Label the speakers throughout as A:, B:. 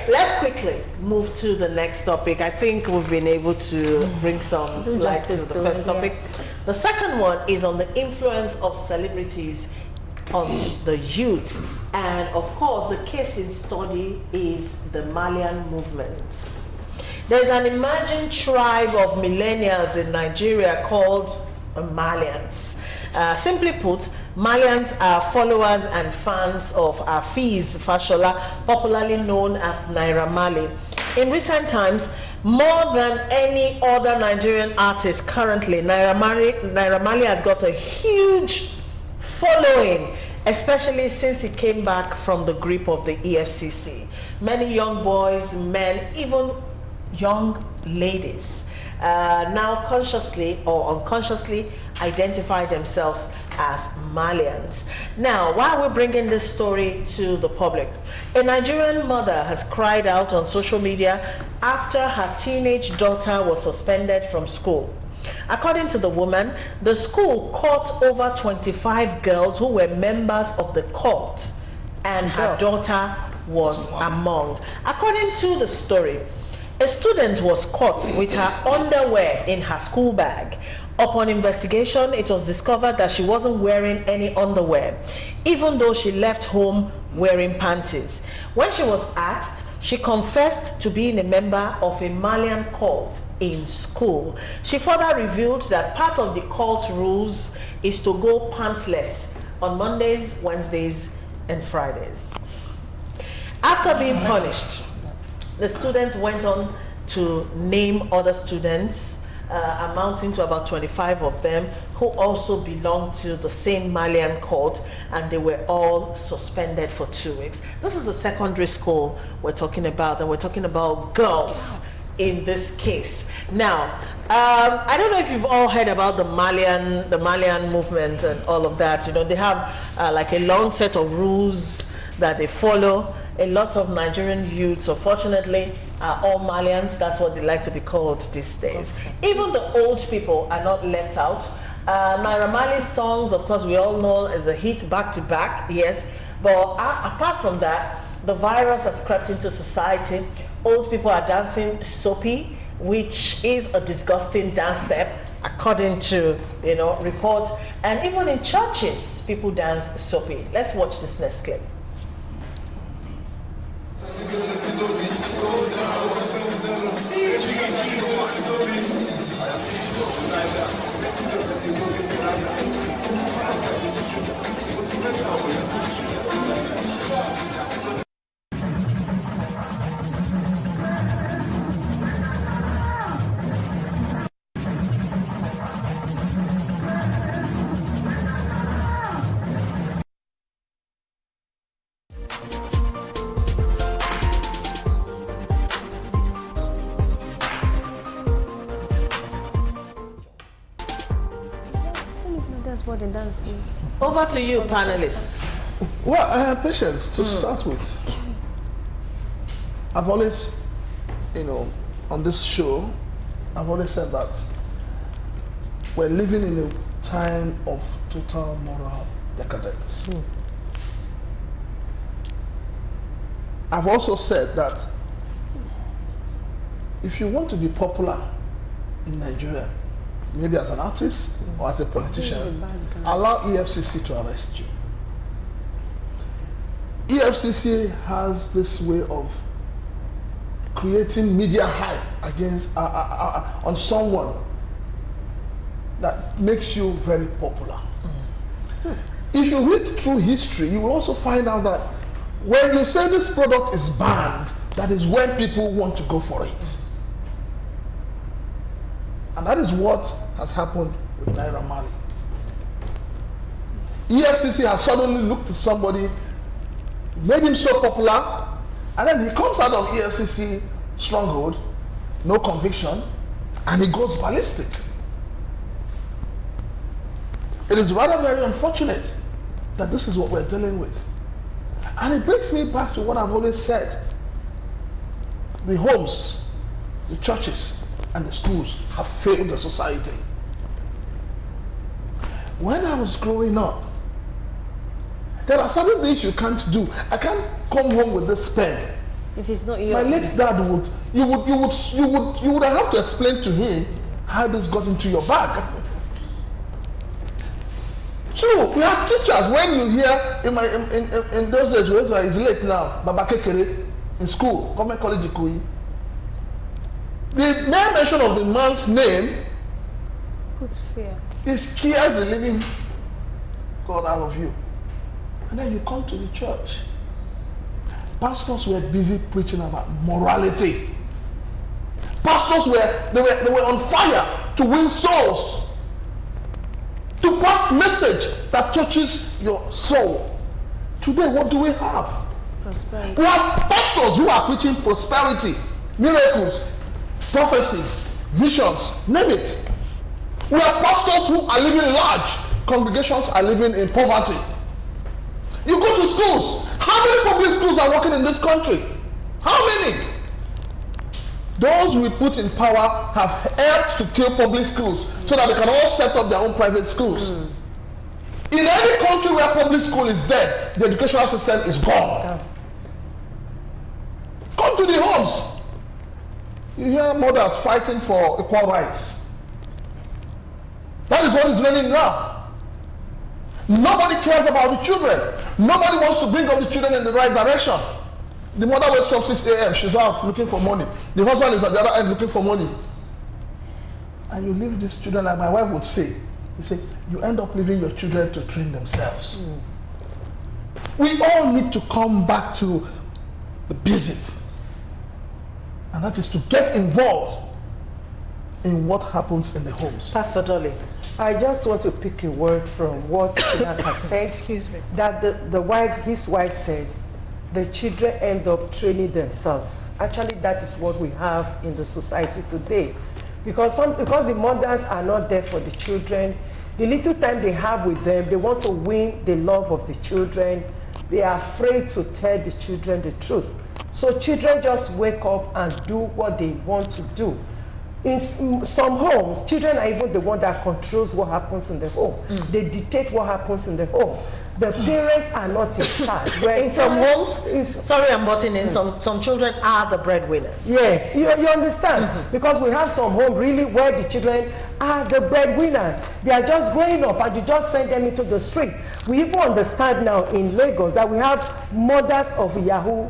A: let's quickly move to the next topic. I think we've been able to bring some light to the first topic. The second one is on the influence of celebrities on the youth. And of course, the case in study is the Marlian movement. There's an emerging tribe of millennials in Nigeria called Marlians. Simply put, Marlians are followers and fans of Hafiz Fashola, popularly known as Naira Marley. In recent times, more than any other Nigerian artist currently, Naira Marley has got a huge following, especially since he came back from the grip of the EFCC. Many young boys, men, even young ladies now consciously or unconsciously identify themselves as Marlians. Now, why are we bringing this story to the public? A Nigerian mother has cried out on social media after her teenage daughter was suspended from school. According to the woman, the school caught over 25 girls who were members of the cult, and her daughter was among. According to the story, a student was caught with her underwear in her school bag. Upon investigation, it was discovered that she wasn't wearing any underwear, even though she left home wearing panties. When she was asked, she confessed to being a member of a Marlian cult in school. She further revealed that part of the cult rules is to go pantless on Mondays, Wednesdays, and Fridays. After being punished, the students went on to name other students, amounting to about 25 of them, who also belonged to the same Marlian cult, and they were all suspended for 2 weeks. This is a secondary school we're talking about, and we're talking about girls in this case. Now, I don't know if you've all heard about the Marlian movement and all of that. You know, they have like a long set of rules that they follow. A lot of Nigerian youths, unfortunately, are all Marlians. That's what they like to be called these days. Even the old people are not left out. Naira Marley's songs, of course, we all know is a hit back to back, yes. But apart from that, the virus has crept into society. Old people are dancing soapy, which is a disgusting dance step, according to, you know, reports. And even in churches, people dance soapy. Let's watch this next clip.
B: What the dance is.
A: Over to you, panelists.
C: Well, I have patience to start with. I've always, you know, on this show, I've always said that we're living in a time of total moral decadence. I've also said that if you want to be popular in Nigeria, maybe as an artist or as a politician, allow EFCC to arrest you. EFCC has this way of creating media hype against on someone that makes you very popular. If you read through history, you will also find out that when you say this product is banned, that is when people want to go for it. And that is what has happened with Naira Marley. EFCC has suddenly looked at somebody, made him so popular, and then he comes out of EFCC stronghold, no conviction, and he goes ballistic. It is rather very unfortunate that this is what we're dealing with. And it brings me back to what I've always said. The homes, the churches, and the schools have failed the society. When I was growing up, there are certain things you can't do. I can't come home with this pen
B: If it's not yours.
C: My late dad you would have to explain to him how this got into your bag. Two, we have teachers. When you hear in those days, it's late now, Baba Kekere in school, government college Ikoyi. The mere mention of the man's name
B: Puts fear.
C: it scares the living God out of you. And then you come to the church. Pastors were busy preaching about morality. Pastors were on fire to win souls, to pass message that touches your soul. Today, what do we have?
B: Prosperity.
C: We have pastors who are preaching prosperity, miracles, prophecies, visions, name it. We have pastors who are living large. Congregations are living in poverty. You go to schools. How many public schools are working in this country? How many? Those we put in power have helped to kill public schools so that they can all set up their own private schools. In any country where public school is dead, the educational system is gone. Come to the homes. You hear mothers fighting for equal rights. That is what is raining now. Nobody cares about the children. Nobody wants to bring up the children in the right direction. The mother wakes up 6 a.m. She's out looking for money. The husband is at the other end looking for money. And you leave these children, like my wife would say, you end up leaving your children to train themselves. We all need to come back to the basic. And that is to get involved in what happens in the homes.
A: Pastor Dolly.
D: I just want to pick a word from what Chinaka said.
A: Excuse me.
D: That his wife said, the children end up training themselves. Actually, that is what we have in the society today. Because the mothers are not there for the children, the little time they have with them, they want to win the love of the children. They are afraid to tell the children the truth. So children just wake up and do what they want to do. In some homes, children are even the one that controls what happens in the home. They dictate what happens in the home. The parents are not in charge.
A: In some homes, sorry I'm butting in, some children are the breadwinners.
D: Yes, you understand? Because we have some home really where the children are the breadwinner. They are just growing up and you just send them into the street. We even understand now in Lagos that we have mothers of Yahoo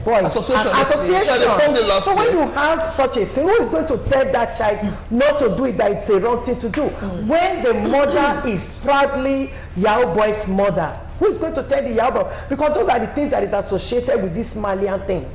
D: boys association. So when you have such a thing, who is going to tell that child not to do it, that it's a wrong thing to do? When the mother is proudly Yahoo boy's mother, who is going to tell the Yahoo boy? Because those are the things that is associated with this Marlian thing.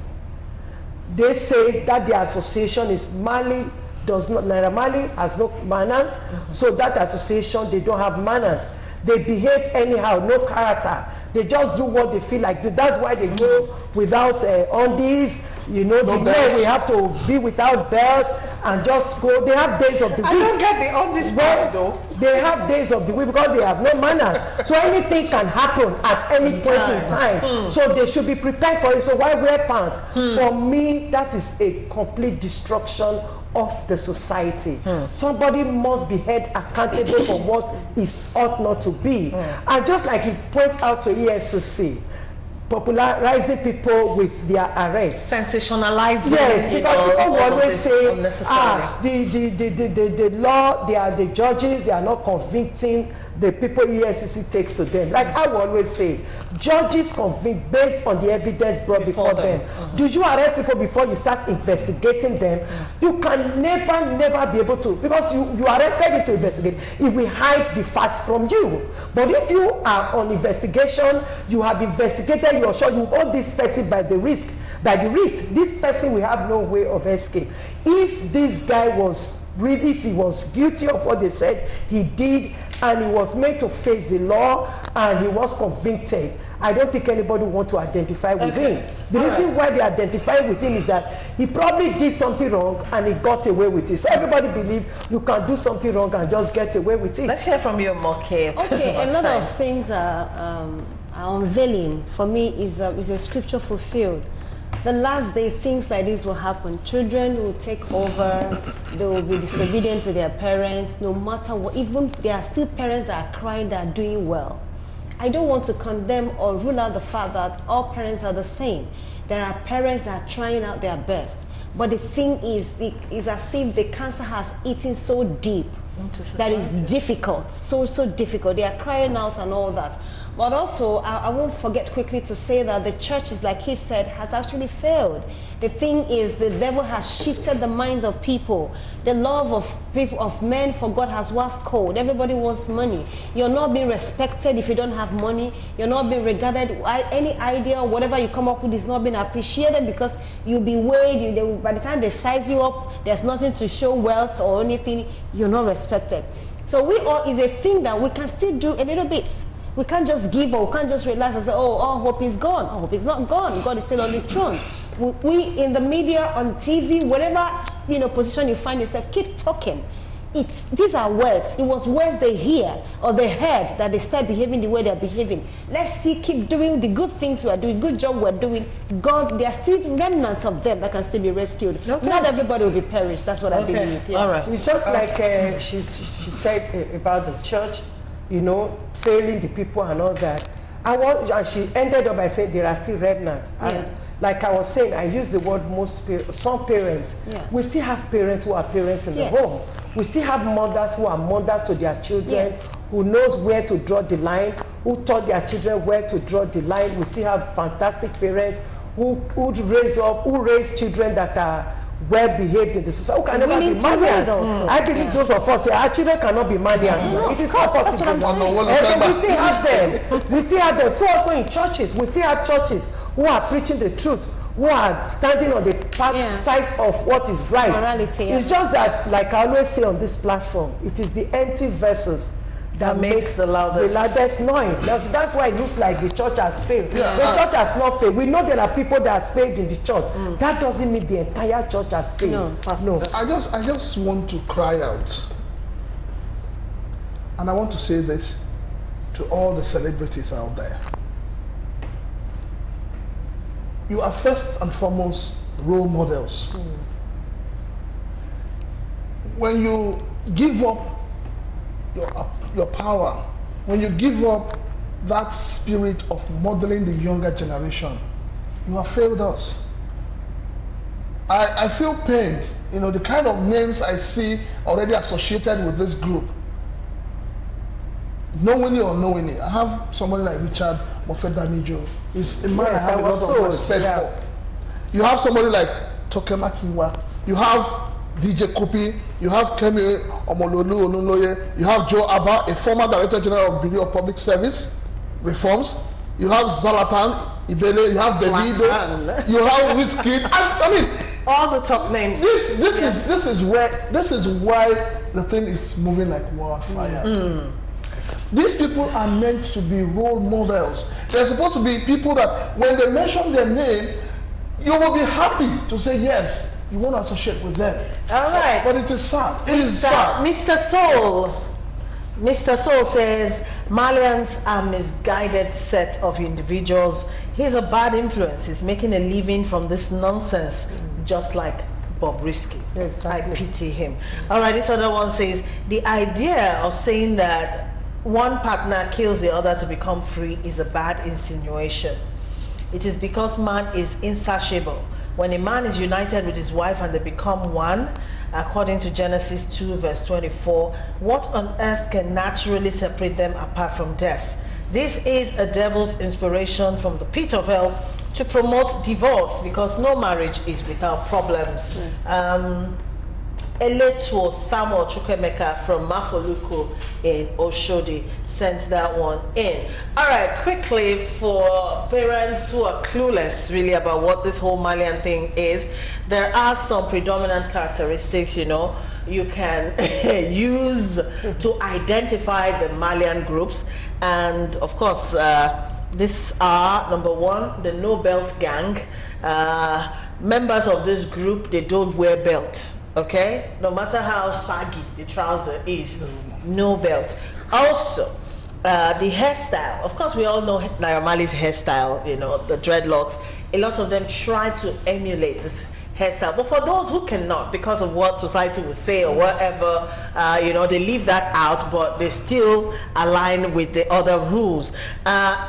D: They say that the association is Marley does not, Naira Marley has no manners, so that association, they don't have manners. They behave anyhow, no character. They just do what they feel like do. That's why they go without undies. You know, the men, we have to be without belt and just go. They have days of the week.
A: I don't get the undies part though.
D: They have days of the week because they have no manners. So anything can happen at any point in time. So they should be prepared for it. So why wear pants? For me, that is a complete destruction of the society. Somebody must be held accountable for what is ought not to be. And just like he points out to EFCC, popularizing people with their arrest,
A: sensationalizing.
D: Yes, because people will always say, the law, they are the judges, they are not convicting the people EFCC takes to them. Like I will always say, judges convict based on the evidence brought before them. Do you arrest people before you start investigating them? You can never be able to, because you arrested him to investigate. It will hide the fact from you. But if you are on investigation, you have investigated, you are sure you hold this person by the wrist. This person will have no way of escape. If this guy was really, if he was guilty of what they said he did, and he was made to face the law and he was convicted, I don't think anybody want to identify with him. The reason why they identify with him is that he probably did something wrong and he got away with it. So everybody believes you can do something wrong and just get away with it.
A: Let's hear from you, Moke.
B: Okay, a lot of things are unveiling. For me, is a scripture fulfilled. The last day, things like this will happen. Children will take over. They will be disobedient to their parents, no matter what. Even there are still parents that are crying, that are doing well. I don't want to condemn or rule out the fact that all parents are the same. There are parents that are trying out their best. But the thing is, it's as if the cancer has eaten so deep that is difficult, so difficult. They are crying out and all that. But also, I won't forget quickly to say that the church is, like he said, has actually failed. The thing is, the devil has shifted the minds of people. The love of people, of men for God has waxed cold. Everybody wants money. You're not being respected if you don't have money. You're not being regarded. Any idea or whatever you come up with is not being appreciated because you'll be weighed. By the time they size you up, there's nothing to show wealth or anything. You're not respected. So we all is a thing that we can still do a little bit. We can't just give or we can't just relax and say, oh, all hope is gone. All hope is not gone. God is still on the throne. We in the media, on TV, whatever position you find yourself, keep talking. These are words. It was words they hear or they heard that they start behaving the way they're behaving. Let's still keep doing the good things we are doing, good job we're doing. God, there are still remnants of them that can still be rescued. Okay. Not everybody will be perished. That's what I believe. Yeah.
D: All right. It's just like she said about the church, failing the people and all that. And she ended up by saying there are still remnants. And like I was saying, I use the word some parents. Yeah. We still have parents who are parents in the home. We still have mothers who are mothers to their children, who knows where to draw the line, who taught their children where to draw the line. We still have fantastic parents who raise children that are well behaved in the society. Who can never be Marlians. I believe those of us our children cannot be Marlians. No, it is not possible. We still have them. We still have them. So also in churches, we still have churches who are preaching the truth, who are standing on the side of what is right. Morality, It's just that, like I always say on this platform, it is the empty vessels that makes the loudest noise. That's why it looks like the church has failed. Yeah. The church has not failed. We know there are people that have failed in the church. That doesn't mean the entire church has failed. No.
C: I just want to cry out, and I want to say this to all the celebrities out there. You are first and foremost role models. When you give up your power, when you give up that spirit of modeling the younger generation, you have failed us. I feel pained, the kind of names I see already associated with this group. Knowingly or unknowingly, I have somebody like Richard Moffett-Damijo. Is a man I have a lot of respect for. You have somebody like Tokema Kingwa. You have DJ Kupi. You have Kemi Omololu Olunloye. You have Joe Abba, a former Director General of Bureau of Public Service Reforms. You have Zlatan Ibele. You have Davido. You have Wizkid. I mean,
A: all the top names.
C: This is why the thing is moving like wildfire. These people are meant to be role models. They're supposed to be people that when they mention their name, you will be happy to say yes, you want to associate with them.
A: All right.
C: But it is sad. It is sad.
A: Mr. Soul says, Marlians are misguided set of individuals. He's a bad influence. He's making a living from this nonsense, just like Bobrisky. Exactly. I pity him. All right, this other one says, the idea of saying that one partner kills the other to become free is a bad insinuation. It is because man is insatiable. When a man is united with his wife and they become one, according to Genesis 2 verse 24, what on earth can naturally separate them apart from death? This is a devil's inspiration from the pit of hell to promote divorce, because no marriage is without problems. Yes. Eletuo Samuel Chukwemeka from Mafoluku in Oshodi sent that one in. All right, quickly, for parents who are clueless really about what this whole Marlian thing is, there are some predominant characteristics, you can use to identify the Marlian groups. And of course, these are, number one, the no belt gang. Members of this group, they don't wear belts. Okay, no matter how saggy the trouser is, no belt. Also, the hairstyle. Of course, we all know Naira Marley's hairstyle. The dreadlocks. A lot of them try to emulate this hairstyle, but for those who cannot, because of what society will say or whatever, they leave that out, but they still align with the other rules.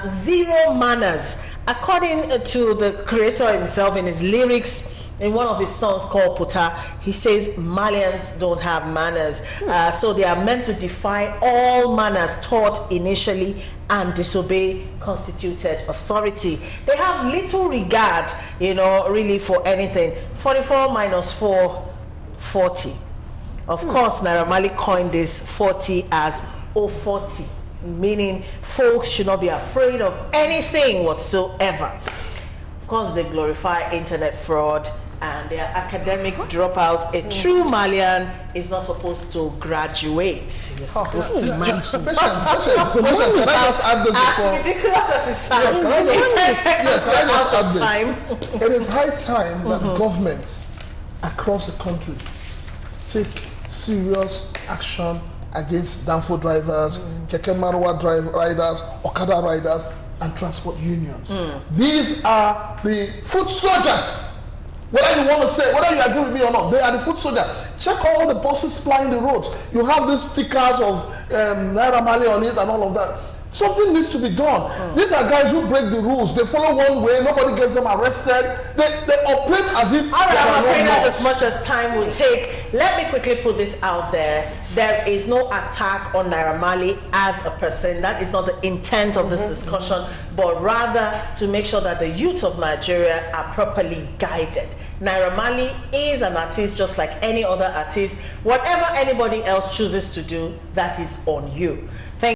A: Zero manners according to the creator himself in his lyrics, in one of his songs called Puta, he says Malians don't have manners. So they are meant to defy all manners taught initially and disobey constituted authority. They have little regard, really for anything. 44 minus 4, 40. Of course, Naira Marley coined this 40 as 040, meaning folks should not be afraid of anything whatsoever. Of course, they glorify internet fraud and they are academic dropouts. A true Marlian is not supposed to graduate. You're supposed to
C: Patience, can I just add this before?
A: As ridiculous as it sounds,
C: Can I just add this? It is high time that government across the country take serious action against danfo drivers, keke marwa riders, okada riders, and transport unions. These are the foot soldiers. Whether you want to say, whether you agree with me or not, they are the foot soldiers. Check all the buses plying the roads. You have these stickers of Naira Marley on it and all of that. Something needs to be done. These are guys who break the rules. They follow one way. Nobody gets them arrested. They operate as if
A: all right, I'm afraid that's
C: laws.
A: as much as time will take. Let me quickly put this out there. There is no attack on Naira Marley as a person. That is not the intent of this discussion, but rather to make sure that the youth of Nigeria are properly guided. Naira Marley is an artist just like any other artist. Whatever anybody else chooses to do, that is on you. Thank